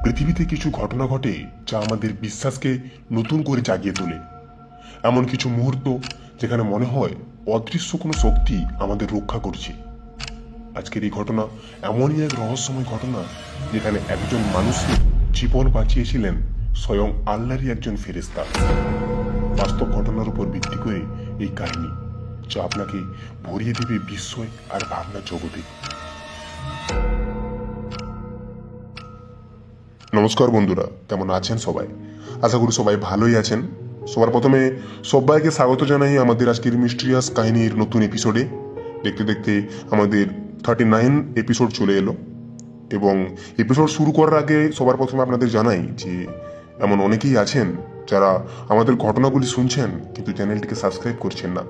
পৃথিবীতে কিছু ঘটনা ঘটে যা আমাদের বিশ্বাসকে নতুন করে জাগিয়ে তোলে। এমন কিছু মুহূর্ত যেখানে মনে হয় অদৃশ্য কোনো শক্তি আমাদের রক্ষা করছে। আজকের এই ঘটনা এমনই এক রহস্যময় ঘটনা যেখানে একজন মানুষের জীবন বাঁচিয়েছিলেন স্বয়ং আল্লাহরই একজন ফেরেশতা। বাস্তব ঘটনার উপর ভিত্তি করে এই কাহিনী, যা আপনাকে ভরিয়ে দেবে বিস্ময় আর ভাবনার জগতে। নমস্কার বন্ধুরা, কেমন আছেন সবাই? আশা করি সবাই ভালোই আছেন। সবার প্রথমে সবাইকে স্বাগত জানাই আমাদের আজকের মিস্ট্রিয়াস কাহিনীর নতুন এপিসোডে। দেখতে দেখতে আমাদের 39 এপিসোড চলে এলো, এবং এপিসোড শুরু করার আগে সবার প্রথমে আপনাদের জানাই যে এমন অনেকেই আছেন যারা আমাদের ঘটনাগুলি শুনছেন কিন্তু চ্যানেলটিকে সাবস্ক্রাইব করছেন না।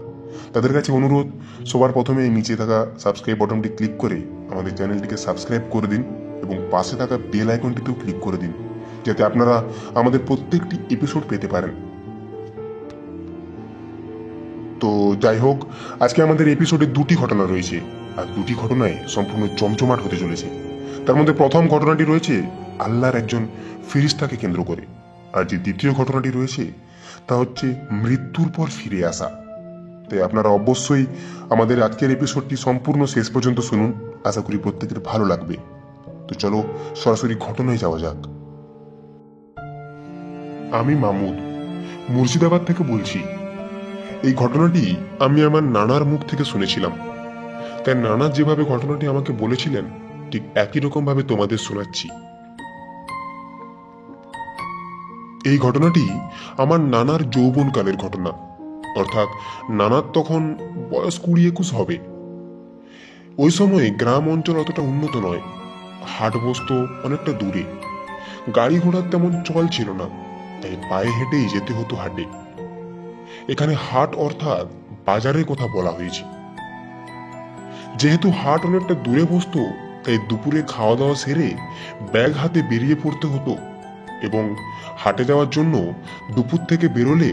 তাদের কাছে অনুরোধ, সবার প্রথমে নিচে থাকা সাবস্ক্রাইব বাটনটি ক্লিক করে আমাদের চ্যানেলটিকে সাবস্ক্রাইব করে দিন এবং পাশে থাকা বেল আইকনটিতেও ক্লিক করে দিন, যাতে আপনারা আমাদের প্রত্যেকটি এপিসোড পেতে পারেন। তো যাই হোক, আজকে আমাদের এপিসোডে দুটি ঘটনা রয়েছে, আর দুটি ঘটনায় সম্পূর্ণ জমজমাট হতে চলেছে। তার মধ্যে প্রথম ঘটনাটি রয়েছে আল্লাহর একজন ফেরেশতাকে কেন্দ্র করে, আর যে দ্বিতীয় ঘটনাটি রয়েছে তা হচ্ছে মৃত্যুর পর ফিরে আসা। তাই আপনারা অবশ্যই আমাদের আজকের এপিসোডটি সম্পূর্ণ শেষ পর্যন্ত শুনুন, আশা করি প্রত্যেকের ভালো লাগবে। তো চলো সরাসরি ঘটনায় যাওয়া যাক। আমি মামুদ মুর্শিদাবাদ থেকে বলছি। এই ঘটনাটি আমি আমার নানার মুখ থেকে শুনেছিলাম, তাই নানা যেভাবে ঘটনাটি আমাকে বলেছিলেন ঠিক একই রকম ভাবে তোমাদের শোনাচ্ছি। এই ঘটনাটি আমার নানার যৌবনকালের ঘটনা, অর্থাৎ নানার তখন বয়স 20-21 হবে। ওই সময় গ্রাম অঞ্চল অতটা উন্নত নয়, হাট বসত অনেকটা দূরে, গাড়ি ঘোড়ার তেমন চল ছিল না, তাই পায়ে হেঁটেই যেতে হতো হাটে। এখানে হাট অর্থাৎ বাজারের কথা বলা হয়েছে। যেহেতু হাট অনেকটা দূরে বসতো, তাই দুপুরে খাওয়া দাওয়া সেরে ব্যাগ হাতে বেরিয়ে পড়তে হতো, এবং হাটে যাওয়ার জন্য দুপুর থেকে বেরোলে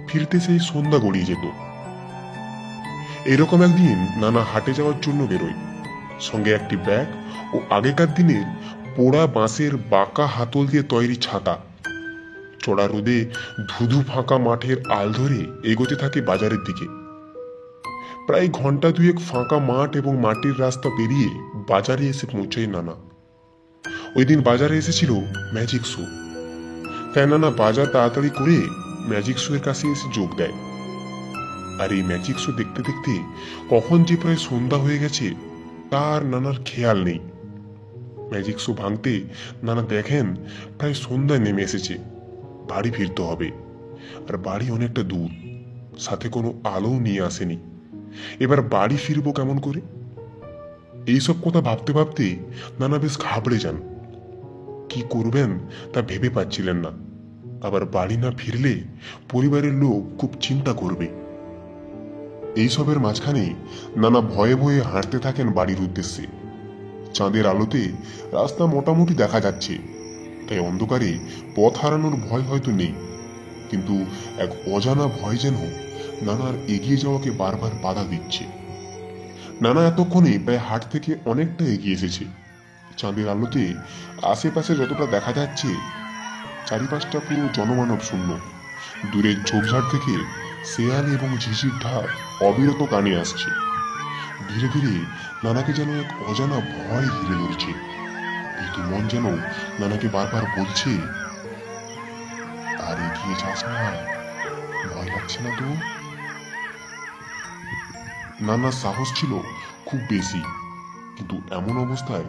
ফিরতে সেই সন্ধ্যা গড়িয়ে যেত। এরকম একদিন নানা হাটে যাওয়ার জন্য বেরোয়, সঙ্গে একটি ব্যাগ ও আগেকার দিনের পোড়া বাঁশের বাঁকা হাতল দিয়ে তৈরি ছাতা। চড়া রোদে ধুধু ফাঁকা মাঠের আল ধরে এগোতে থাকে বাজারের দিকে। প্রায় ঘন্টা দুয়েক ফাঁকা মাঠ এবং মাটির রাস্তা পেরিয়ে বাজারে এসে পৌঁছায় নানা। ওই দিন বাজারে এসেছিল ম্যাজিক শো, তাই নানা বাজার তাড়াতাড়ি করে ম্যাজিক শো এর কাছে এসে যোগ দেয়। আর এই ম্যাজিক শো দেখতে দেখতে কখন যে প্রায় সন্ধ্যা হয়ে গেছে তার নানার খেয়াল নেই। ম্যাজিক শো ভাঙতে নানা দেখেন প্রায় সন্ধ্যা নেমে এসেছে, বাড়ি ফিরতে হবে, আর বাড়ি অনেকটা দূর, সাথে কোনো আলোও নিয়ে আসেনি। এবার বাড়ি ফিরবো কেমন করে? এইসব কথা ভাবতে ভাবতে নানা বেশ ঘাবড়ে যান। কি করবেন তা ভেবে পাচ্ছিলেন না। আবার বাড়ি না ফিরলে পরিবারের লোক খুব চিন্তা করবে। এইসবের মাঝখানে নানা ভয়ে ভয়ে হাঁটতে থাকেন বাড়ির উদ্দেশ্যে। চাঁদের আলোতে রাস্তা মোটামুটি দেখা যাচ্ছে, তাই অন্ধকারে পথ হারানোর ভয় হয়তো নেই, কিন্তু এক অজানা ভয় যেন নানার এগিয়ে যাওয়াকে বারবার বাধা দিচ্ছে। নানা এতক্ষণে প্রায় হাট থেকে অনেকটা এগিয়ে এসেছে। চাঁদের আলোতে আশেপাশে যতটা দেখা যাচ্ছে, চারিপাশটা পুরো জনমানব শূন্য। দূরের ঝোপঝাড় থেকে শেয়াল এবং ঝিঝির ঢাক অবিরত কানে আসছে। ধীরে ধীরে নানাকে যেন এক অজানা ভয় ঘিরে ধরছে। কিন্তু মন যেন নানাকে বারবার বলছে, আর এগিয়ে যাস না, ভয় লাগছে না তো? নানার সাহস ছিল খুব বেশি, কিন্তু এমন অবস্থায়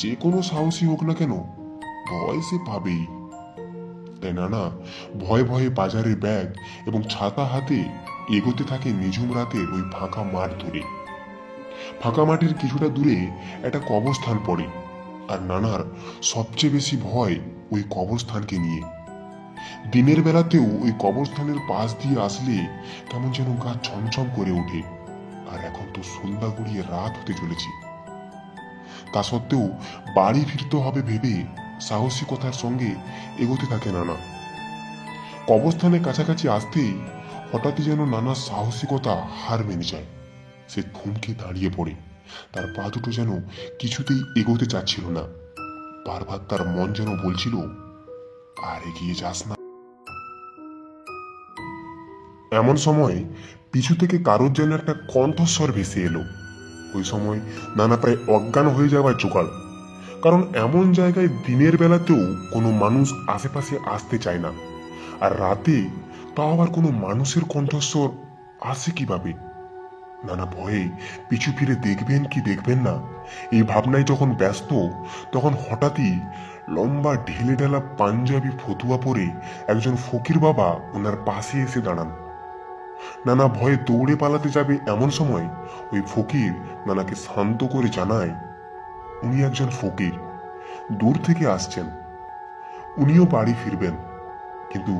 যে কোনো সাহসী হোক না কেন, ভয় সে পাবেই। তাই নানা ভয়ে ভয়ে বাজারের ব্যাগ এবং ছাতা হাতে এগোতে থাকে নিঝুম রাতের ওই ফাঁকা মাঠ ধরে। ফাঁকা মাঠের কিছুটা দূরে একটা কবরস্থান পড়ে, আর নানার সবচেয়ে বেশি ভয় ওই কবরস্থানকে নিয়ে। দিনের বেলাতেও ওই কবরস্থানের পাশ দিয়ে আসলে কেমন যেন গা ছমছম করে ওঠে, আর এখন তো সন্ধ্যা গড়িয়ে রাত হতে চলেছে। তা সত্ত্বেও বাড়ি ফিরতে হবে ভেবে সাহসিকতার সঙ্গে এগোতে থাকে নানা। কবরস্থানের কাছাকাছি আসতেই হঠাৎই যেন নানার সাহসিকতা হার মেনে যায়। সে থমকে দাঁড়িয়ে পড়ে, তার পা দুটো যেন কিছুতেই এগোতে চাচ্ছিল না। বারবার তার মন যেন বলছিল, আর এগিয়ে যাস না। এমন সময় পিছু থেকে কারোর যেন একটা কণ্ঠস্বর ভেসে এলো। ওই সময় নানা প্রায় অজ্ঞান হয়ে যাওয়ার জোগাড়, কারণ এমন জায়গায় দিনের বেলাতেও কোনো মানুষ আশেপাশে আসতে চায় না, আর রাতে তাও আবার কোনো মানুষের কণ্ঠস্বর আসে কিভাবে। নানা ভয়ে পিছু ফিরে দেখবেন কি দেখবেন না এই ভাবনায় যখন ব্যস্ত, তখন হঠাৎই লম্বা ঢিলে ঢালা পাঞ্জাবি ফতুয়া পরে একজন ফকির বাবা ওনার পাশে এসে দাঁড়ান। নানা ভয়ে দৌড়ে পালাতে যাবে এমন সময় ওই ফকির নানাকে শান্ত করে জানায় উনি একজন ফকির, দূর থেকে আসছেন, উনিও বাড়ি ফিরবেন, কিন্তু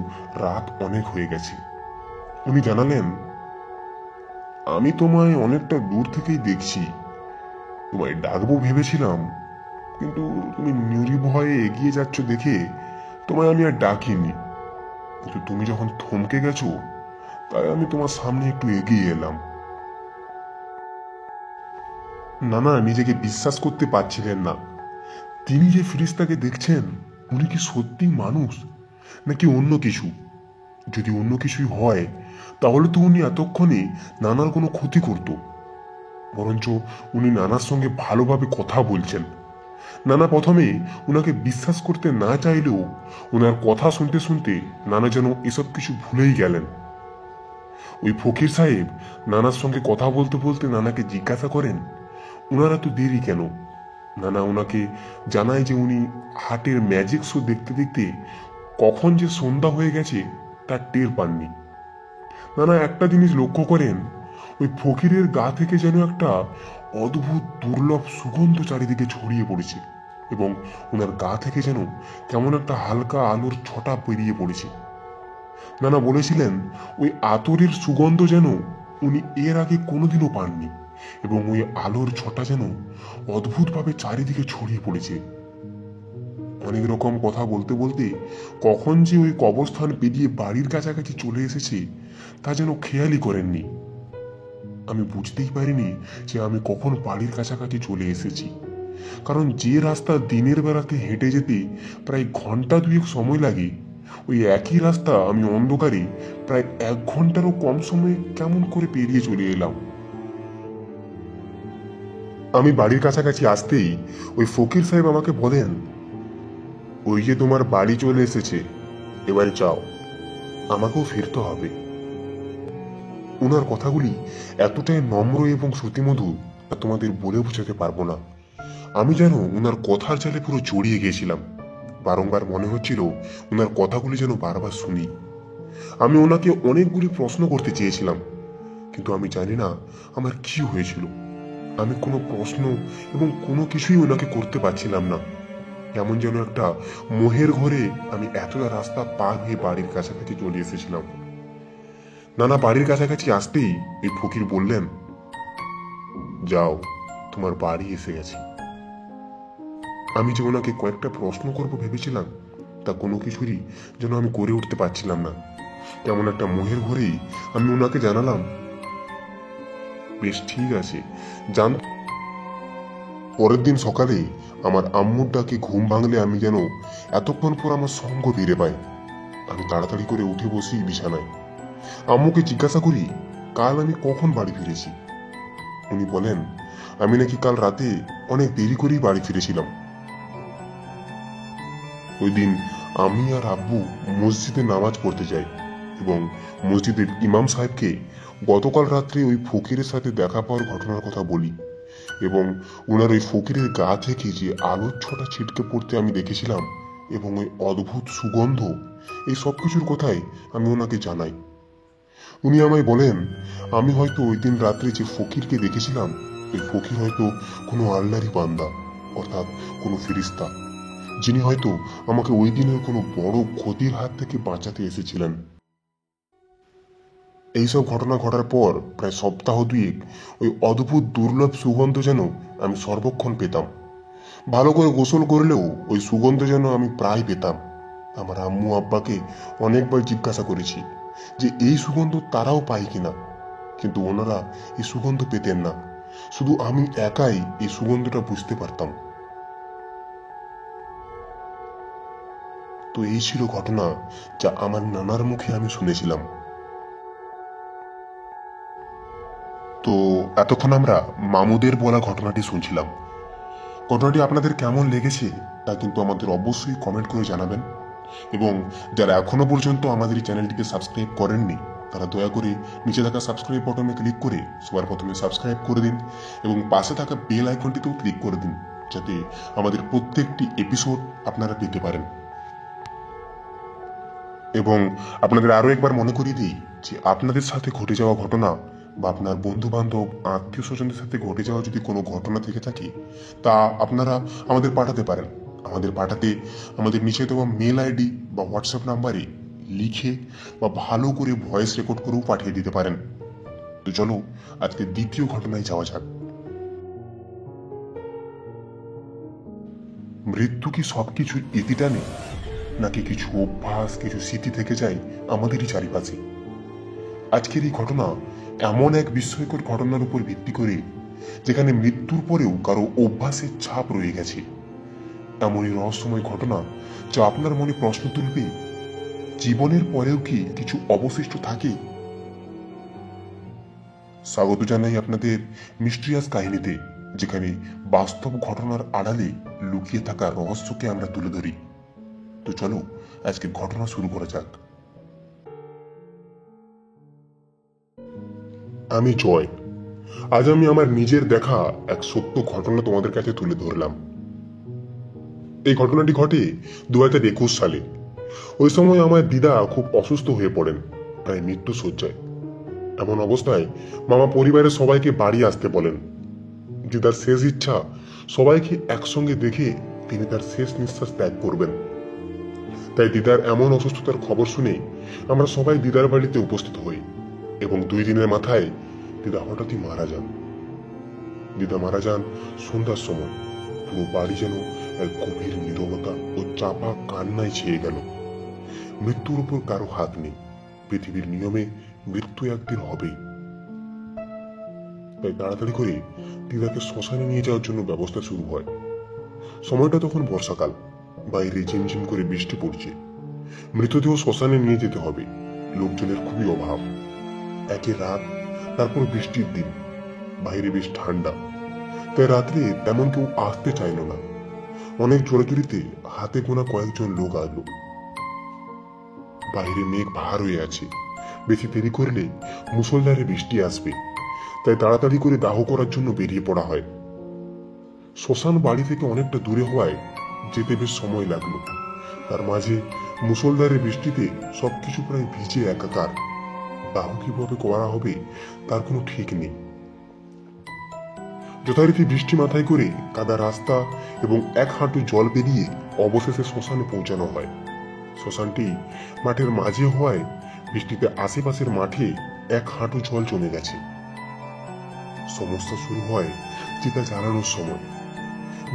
রাত অনেক হয়ে গেছে। উনি জানালেন, আমি তোমায় অনেকটা দূর থেকেই দেখছি, তোমায় ডাকবো ভেবেছিলাম, কিন্তু তুমি নির্ভয়ে এগিয়ে যাচ্ছ দেখে তোমায় আমি আর ডাকিনি, কিন্তু তুমি যখন থমকে গেছো তাই আমি তোমার সামনে একটু এগিয়ে এলাম। নানা নিজেকে বিশ্বাস করতে পারছিলেন না। তিনি যে ফিরিস্তাকে দেখছেন উনি কি সত্যি মানুষ নাকি অন্য কিছু। যদি অন্য কিছুই হয় তাহলে তো উনি এতক্ষণে নানার কোনো ক্ষতি করত, বরঞ্চ উনি নানার সঙ্গে ভালোভাবে কথা বলছেন। নানা প্রথমে উনাকে বিশ্বাস করতে না চাইলেও ওনার কথা শুনতে শুনতে নানা যেন এসব কিছু ভুলেই গেলেন। ওই ফকির সাহেব নানার সঙ্গে কথা বলতে বলতে নানাকে জিজ্ঞাসা করেন উনারা তো দেরি কেন। নানা ওনাকে জানায় যে উনি হাটের ম্যাজিক শো দেখতে দেখতে কখন যে সন্ধ্যা হয়ে গেছে তার টের পাননি। নানা একটা জিনিস লক্ষ্য করেন, ওই ফকিরের গা থেকে যেন একটা অদ্ভুত দুর্লভ সুগন্ধ চারিদিকে ছড়িয়ে পড়েছে, এবং ওনার গা থেকে যেন কেমন একটা হালকা আলোর ছটা বেরিয়ে পড়েছে। নানা বলেছিলেন ওই আতরের সুগন্ধ যেন উনি এর আগে কোনোদিনও পাননি, এবং ওই আলোর ছটা যেন অদ্ভুতভাবে চারিদিকে ছড়িয়ে পড়েছে। অনেক রকম কথা বলতে বলতে কখন যে ওই কবরস্থান পেরিয়ে বাড়ির কাছাকাছি চলে এসেছে তা যেন খেয়ালই করেননি। আমি বুঝতেই পারিনি যে আমি কখন বাড়ির কাছাকাছি চলে এসেছি, কারণ যে রাস্তা দিনের বেলাতে হেঁটে যেতে প্রায় ঘন্টা দুয়েক সময় লাগে, ওই একই রাস্তা আমি অন্ধকারে প্রায় 1 ঘন্টারও কম সময়ে কেমন করে পেরিয়ে চলে এলাম। আমি বাড়ির কাছাকাছি আসতেই ওই ফকির সাহেব আমাকে বলেন, ওই যে তোমার বাড়ি চলে এসেছে, এবারে যাও, আমাকেও ফিরতে হবে। ওনার কথাগুলি এতটাই নম্র এবং শ্রুতিমধুর তা তোমাদের বলে বোঝাতে পারবো না। আমি যেন ওনার কথার জালে পুরো জড়িয়ে গিয়েছিলাম। বারংবার মনে হচ্ছিল ওনার কথাগুলি যেন বারবার শুনি। আমি ওনাকে অনেকগুলি প্রশ্ন করতে চেয়েছিলাম, কিন্তু আমি জানি না আমার কি হয়েছিল। আমি কোনো প্রশ্ন এবং কোনো কিছুই ওনাকে করতে পারছিলাম না। এমন যেন একটা মোহের ঘরে আমি এতটা রাস্তা পার হয়ে বাড়ির কাছাকাছি চলে এসেছিলাম। নানা বাড়ির কাছাকাছি আসতেই ওই ফকির বললেন, যাও, তোমার বাড়ি এসে গেছে। আমি যে ওনাকে কয়েকটা প্রশ্ন করব ভেবেছিলাম তা কোনো কিছুরই যেন আমি করে উঠতে পারছিলাম না। তেমন একটা মোহের ঘরেই আমি ওনাকে জানালাম, বেশ ঠিক আছে, জান। পরের দিন সকালে আমার আম্মুর ডাকে ঘুম ভাঙলে আমি যেন এতক্ষণ পর আমার সঙ্গ ফিরে পাই। আমি তাড়াতাড়ি করে উঠে বসি বিছানায়। আম্মুকে জিজ্ঞাসা করি কাল আমি কখন বাড়ি ফিরেছি। উনি বলেন আমি নাকি কাল রাতে অনেক দেরি করেই বাড়ি ফিরেছিলাম। ওই দিন আমি আর আব্বু মসজিদে নামাজ পড়তে যাই এবং মসজিদের ইমাম সাহেবকে গতকাল রাত্রে ওই ফকিরের সাথে দেখা পাওয়ার ঘটনার কথা বলি, এবং ওনার ওই ফকিরের গা থেকে যে আলোর ছটা ছিটকে পড়তে আমি দেখেছিলাম এবং ওই অদ্ভুত সুগন্ধ, এই সব কিছুর কথাই আমি ওনাকে জানাই। উনি আমায় বলেন আমি হয়তো ওই দিন রাত্রে যে ফকিরকে দেখেছিলাম ওই ফকির হয়তো কোনো আল্লাহরই বান্দা, অর্থাৎ কোনো ফিরিস্তা, যিনি হয়তো আমাকে ওই দিনের কোনো বড় ক্ষতির হাত থেকে বাঁচাতে এসেছিলেন। এইসব ঘটনা ঘটার পর প্রায় সপ্তাহ দুয়েক ওই অদ্ভুত দুর্লভ সুগন্ধ যেন আমি সর্বক্ষণ পেতাম। ভালো করে গোসল করলেও ওই সুগন্ধ যেন আমি প্রায় পেতাম। আমার আম্মু আব্বাকে অনেকবার জিজ্ঞাসা করেছি যে এই সুগন্ধ তারাও পায় কিনা, কিন্তু ওনারা এই সুগন্ধ পেতেন না। শুধু আমি একাই এই সুগন্ধটা বুঝতে পারতাম। তো এই ছিল ঘটনা যা আমার নানার মুখে আমি শুনেছিলাম। তো এতক্ষণ আমরা মামুদের বলা ঘটনাটি শুনছিলাম। ঘটনাটি আপনাদের কেমন লেগেছে তা কিন্তু আমাদের অবশ্যই কমেন্ট করে জানাবেন, এবং যারা এখনো পর্যন্ত আমাদের এই চ্যানেলটিকে সাবস্ক্রাইব করেননি তারা দয়া করে নিচে থাকা সাবস্ক্রাইব বাটনে ক্লিক করে সবার প্রথমে সাবস্ক্রাইব করে দিন এবং পাশে থাকা বেল আইকনটিতেও ক্লিক করে দিন, যাতে আমাদের প্রত্যেকটি এপিসোড আপনারা পেতে পারেন। এবং আপনাদের আরো একবার মনে করিয়ে দিই যে আপনাদের সাথে ঘটে যাওয়া ঘটনা বা আপনার বন্ধু বান্ধব আত্মীয় স্বজনদের সাথে ঘটে যাওয়া যদি কোনো ঘটনা থেকে থাকে তা আপনারা আমাদের পাঠাতে পারেন। আমাদের পাঠাতে আমাদের নিচে দেওয়া মেল আইডি বা হোয়াটসঅ্যাপ নাম্বারে লিখে বা ভালো করে ভয়েস রেকর্ড করেও পাঠিয়ে দিতে পারেন। তো চলো আজকে দ্বিতীয় ঘটনায় যাওয়া যাক। মৃত্যু কি সবকিছুর ইতি টানে, নাকি কিছু অভ্যাস কিছু স্মৃতি থেকে যায় আমাদেরই চারিপাশে? আজকের এই ঘটনা এমন এক বিস্ময়কর ঘটনার উপর ভিত্তি করে যেখানে মৃত্যুর পরেও কারো অভ্যাসের ছাপ রয়ে গেছে। এমনই রহস্যময় ঘটনা যা আপনার মনে প্রশ্ন তুলবে, জীবনের পরেও কি কিছু অবশিষ্ট থাকে? স্বাগত জানাই আপনাদের মিস্ট্রিয়াস কাহিনীতে, যেখানে বাস্তব ঘটনার আড়ালে লুকিয়ে থাকা রহস্যকে আমরা তুলে ধরি। তো চলো আজকের ঘটনা শুরু করা যাক। আমি জয়। আজ আমি আমার নিজের দেখা এক সত্য ঘটনা তোমাদের কাছে তুলে ধরলাম। এই ঘটনাটি ঘটে 2021 সালে। ওই সময় আমার দিদা খুব অসুস্থ হয়ে পড়েন, প্রায় মৃত্যু শয্যায়। এমন অবস্থায় মামা পরিবারের সবাইকে বাড়ি আসতে বলেন। দিদার শেষ ইচ্ছা সবাইকে একসঙ্গে দেখে তিনি তার শেষ নিঃশ্বাস ত্যাগ করবেন। তাই দিদার এমন অসুস্থতার খবর শুনে আমরা সবাই দিদার বাড়িতে উপস্থিত হই, এবং 2 দিনের মাথায় দিদা হঠাৎই মারা যান। দিদা মারা যান সন্ধ্যার সময়। পুরো বাড়ি যেন এক গভীর নীরবতা ও চাপা কান্নায় ছেয়ে গেল। মৃত্যুর উপর কারো হাত নেই, পৃথিবীর নিয়মে মৃত্যু একদিন হবেই। তাই তাড়াতাড়ি করে দিদাকে শ্মশানে নিয়ে যাওয়ার জন্য ব্যবস্থা শুরু হয়। সময়টা তখন বর্ষাকাল, বাইরে ঝিমঝিম করে বৃষ্টি পড়ছে। মৃতদেহ শ্মশানে নিয়ে যেতে হবে, লোকজনের খুবই অভাব। একে রাত, তারপর বৃষ্টির দিন, বাইরে বেশ ঠান্ডা, তাই রাত্রে তেমন কেউ আসতে চাইল না। অনেক জোরাজুরিতে হাতে গোনা কয়েকজন লোক আসলো। বাইরে মেঘ ভার হয়ে আছে, বেশি দেরি করলে মুষলধারে বৃষ্টি আসবে, তাই তাড়াতাড়ি করে দাহ করার জন্য বেরিয়ে পড়া হয়। শ্মশান বাড়ি থেকে অনেকটা দূরে হওয়ায় যেতে বেশ সময় লাগলো। তার মাঝে মুষলধারে বৃষ্টিতে সবকিছু প্রায় ভিজে একাকার। দাহ কিভাবে করা হবে তার কোনো ঠিক নেই। যথারীতি বৃষ্টি মাথায় করে কাদা রাস্তা এবং 1 হাঁটু জল পেরিয়ে অবশেষে শ্মশানে পৌঁছানো হয়। শ্মশানটি মাঠের মাঝে হওয়ায় বৃষ্টিতে আশেপাশের মাঠে 1 হাঁটু জল জমে গেছে। সমস্যা শুরু হয় চিতা জ্বালানোর সময়।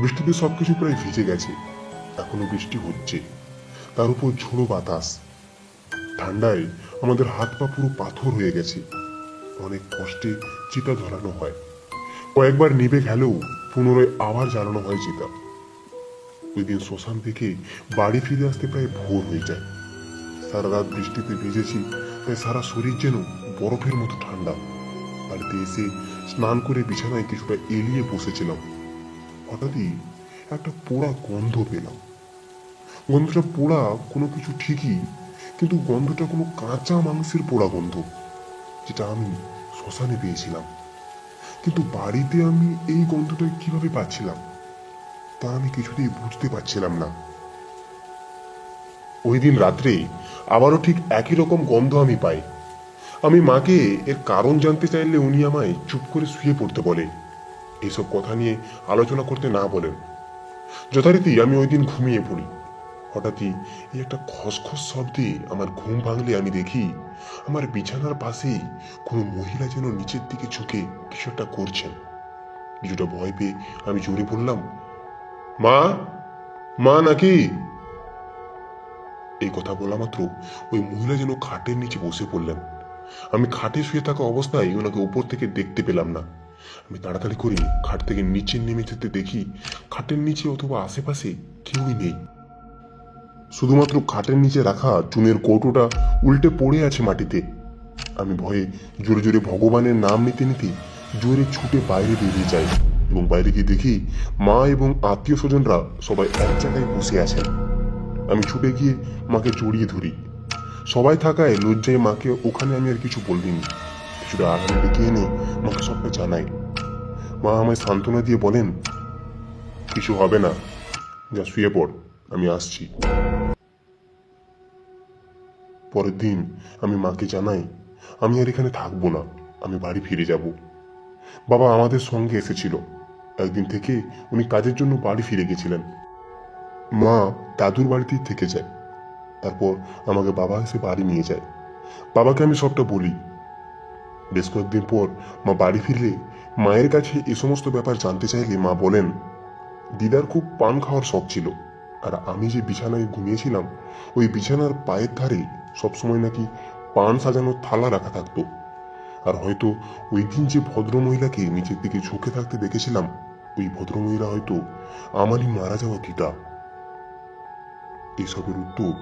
বৃষ্টিতে সবকিছু প্রায় ভিজে গেছে, এখনো বৃষ্টি হচ্ছে, তার উপর ঝোড়ো বাতাস। ঠান্ডায় আমাদের হাত পা পুরো পাথর হয়ে গেছে। অনেক কষ্টে চিতা ধরানো হয়। কয়েকবার নিভে গেলেও পুনরায় আবার জ্বালানো হয় চিতা। ওই দিন শ্মশান থেকে বাড়ি ফিরে আসতে প্রায় ভোর হয়ে যায়। সারা রাত বৃষ্টিতে ভিজেছি, তাই সারা শরীর যেন বরফের মতো ঠান্ডা। বাড়িতে এসে স্নান করে বিছানায় কিছুটা এলিয়ে বসেছিলাম। হঠাৎই একটা পোড়া গন্ধ পেলাম। গন্ধটা পোড়া কোনো কিছু ঠিকই, কিন্তু গন্ধটা কোনো কাঁচা মাংসের পোড়া গন্ধ, যেটা আমি শ্মশানে পেয়েছিলাম। কিন্তু বাড়িতে আমি এই গন্ধটা কিভাবে পাচ্ছিলাম তা আমি কিছুতেই বুঝতে পারছিলাম না। ওই দিন রাত্রে আবারও ঠিক একই রকম গন্ধ আমি পাই। আমি মাকে এর কারণ জানতে চাইলে উনি আমায় চুপ করে শুয়ে পড়তে বলে, এইসব কথা নিয়ে আলোচনা করতে না বলেন। যথারীতি আমি ওই দিন ঘুমিয়ে পড়ি। হঠাৎই এই একটা খসখস শব্দে আমার ঘুম ভাঙলে আমি দেখি আমার বিছানার পাশেই কোনো মহিলা যেন নিচের দিকে ঝুঁকে কিছু একটা করছেন। কিছুটা ভয় পেয়ে আমি জোরে বললাম, মা, মা নাকি? এই কথা বলা মাত্র ওই মহিলা যেন খাটের নিচে বসে পড়লেন। আমি খাটে শুয়ে থাকা অবস্থায় ওনাকে উপর থেকে দেখতে পেলাম না। আমি তাড়াতাড়ি করে খাট থেকে নিচে নেমে যেতে দেখি খাটের নিচে অথবা আশেপাশে কেউই নেই। শুধুমাত্র খাটের নিচে রাখা চুনের কৌটোটা উল্টে পড়ে আছে মাটিতে। আমি ভয়ে জোরে জোরে ভগবানের নাম নিতে নিতে জোরে ছুটে বাইরে বেরিয়ে যাই এবং বাইরে গিয়ে দেখি মা এবং আত্মীয় স্বজনরা সবাই এক জায়গায় বসে আছেন। আমি ছুটে গিয়ে মাকে জড়িয়ে ধরি। সবাই থাকায় লজ্জায় মাকে ওখানে আমি আর কিছু বলিনি। কিছুটা আগামী ডেকে এনে মাকে সবটা জানাই। মা আমায় সান্ত্বনা দিয়ে বলেন, কিছু হবে না, যা শুয়ে পড়, আমি আসছি। পরের দিন আমি মাকে জানাই আমি আর এখানে থাকবো না, আমি বাড়ি ফিরে যাব। বাবা আমাদের সঙ্গে এসেছিল। একদিন থেকে উনি কাজের জন্য বাড়ি ফিরে গেছিলেন। মা দাদুর বাড়িতেই থেকে যায়। তারপর আমাকে বাবা এসে বাড়ি নিয়ে যায়। বাবাকে আমি সবটা বলি। বেশ কয়েকদিন পর মা বাড়ি ফিরলে মায়ের কাছে এ সমস্ত ব্যাপার জানতে চাইলে মা বলেন, দিদার খুব পান খাওয়ার শখ ছিল, আর আমি যে বিছানায় ঘুমিয়েছিলাম ওই বিছানার পায়ের ধারে সবসময় নাকি পান সাজানোর থালা রাখা থাকতো। আর হয়তো ওই দিন যে ভদ্রমহিলাকে নিচের দিকে ঝুঁকে থাকতে দেখেছিলাম, ওই ভদ্রমহিলা হয়তো আমারই মারা যাওয়া দিদা। এসবের উত্তর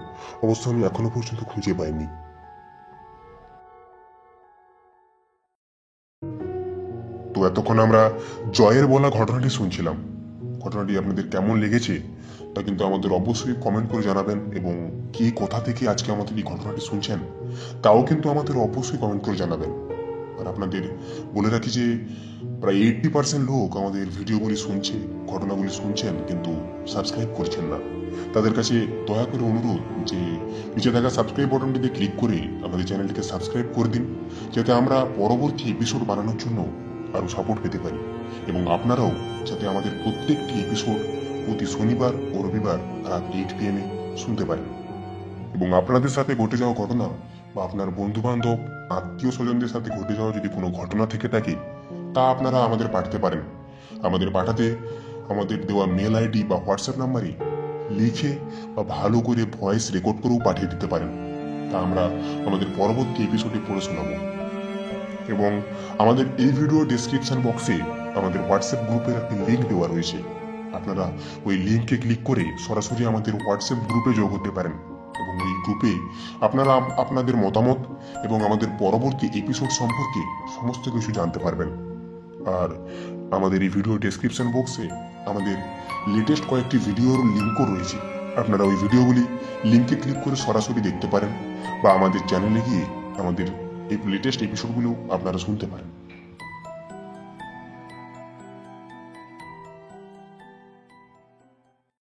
অবশ্য আমি এখনো পর্যন্ত খুঁজে পাইনি। তো এতক্ষণ আমরা জয়ের বলা ঘটনাটি শুনছিলাম। ঘটনাটি আপনাদের কেমন লেগেছে তা কিন্তু আমাদের অবশ্যই কমেন্ট করে জানাবেন, এবং কে কোথা থেকে আজকে আমাদের এই ঘটনাটি শুনছেন তাও কিন্তু আমাদের অবশ্যই কমেন্ট করে জানাবেন। আর আপনাদের বলে রাখি যে প্রায় 80% লোক আমাদের ভিডিওগুলি শুনছে, ঘটনাগুলি শুনছেন, কিন্তু সাবস্ক্রাইব করছেন না। তাদের কাছে দয়া করে অনুরোধ যে নিচে থাকা সাবস্ক্রাইব বাটনটিতে ক্লিক করে আমাদের চ্যানেলটিকে সাবস্ক্রাইব করে দিন, যাতে আমরা পরবর্তী এপিসোড বানানোর জন্য আরও সাপোর্ট পেতে পারি, এবং আপনারাও যাতে আমাদের প্রত্যেকটি এপিসোড প্রতি শনিবার ও রবিবার রাত 8 PM শুনতে পারেন। এবং আপনাদের সাথে ঘটে যাওয়া ঘটনা বা আপনার বন্ধু বান্ধব আত্মীয় স্বজনদের সাথে ঘটে যাওয়া যদি কোনো ঘটনা থেকে থাকে তা আপনারা আমাদের পাঠাতে পারেন। আমাদের পাঠাতে আমাদের দেওয়া মেল আইডি বা হোয়াটসঅ্যাপ নাম্বারে লিখে বা ভালো করে ভয়েস রেকর্ড করেও পাঠিয়ে দিতে পারেন। তা আমরা আমাদের পরবর্তী এপিসোডে পড়ে শোনাবো। এবং আমাদের এই ভিডিও ডেসক্রিপশন বক্সে আমাদের হোয়াটসঅ্যাপ গ্রুপের একটি লিঙ্ক দেওয়া রয়েছে। আপনারা ওই লিঙ্কে ক্লিক করে সরাসরি আমাদের হোয়াটসঅ্যাপ গ্রুপে যোগ হতে পারেন, এবং এই গ্রুপে আপনারা আপনাদের মতামত এবং আমাদের পরবর্তী এপিসোড সম্পর্কে সমস্ত কিছু জানতে পারবেন। আর আমাদের এই ভিডিও ডেসক্রিপশন বক্সে আমাদের লেটেস্ট কয়েকটি ভিডিওর লিঙ্কও রয়েছে। আপনারা ওই ভিডিওগুলি লিঙ্কে ক্লিক করে সরাসরি দেখতে পারেন, বা আমাদের চ্যানেলে গিয়ে আমাদের এই লেটেস্ট এপিসোডগুলো আপনারা শুনতে পারেন।